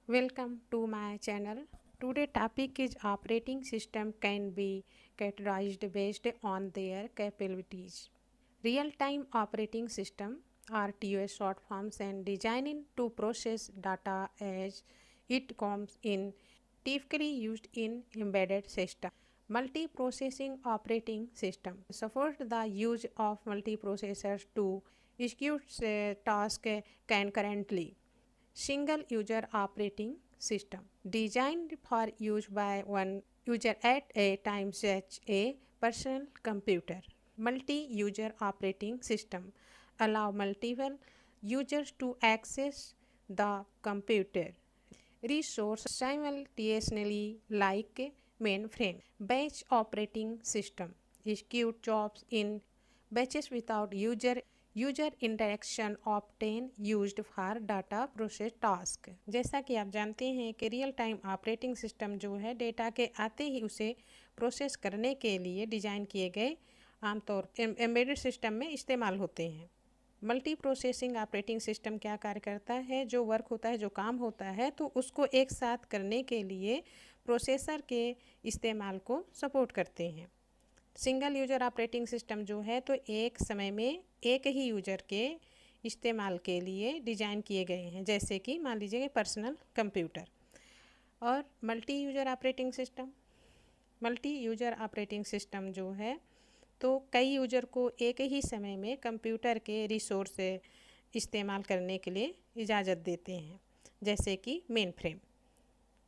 Welcome to my channel. Today topic is operating system can be categorized based on their capabilities. Real-time operating system RTOS short forms and designed to process data as it comes in, typically used in embedded system. Multiprocessing operating system support the use of multiprocessors to execute tasks concurrently. Single user operating system designed for use by one user at a time, such a personal computer. Multi-user operating system allow multiple users to access the computer resource simultaneously like mainframe. Batch operating system execute jobs in batches without user interaction obtain used for data process task। जैसा कि आप जानते हैं कि real time operating system जो है data के आते ही उसे प्रोसेस करने के लिए डिज़ाइन किए गए आमतौर एम्बेडेड सिस्टम में इस्तेमाल होते हैं। मल्टी प्रोसेसिंग ऑपरेटिंग सिस्टम क्या कार्य करता है, जो वर्क होता है, जो काम होता है, तो उसको एक साथ करने के लिए प्रोसेसर के इस्तेमाल को सपोर्ट करते हैं। सिंगल यूजर ऑपरेटिंग सिस्टम जो है तो एक समय में एक ही यूजर के इस्तेमाल के लिए डिज़ाइन किए गए हैं, जैसे कि मान लीजिए पर्सनल कंप्यूटर। और मल्टी यूजर ऑपरेटिंग सिस्टम जो है तो कई यूजर को एक ही समय में कंप्यूटर के रिसोर्स इस्तेमाल करने के लिए इजाज़त देते हैं, जैसे कि मेन फ्रेम।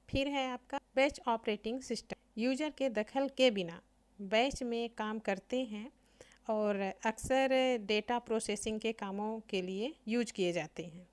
फिर है आपका बैच ऑपरेटिंग सिस्टम। यूजर के दखल के बिना बैच में काम करते हैं और अक्सर डेटा प्रोसेसिंग के कामों के लिए यूज किए जाते हैं।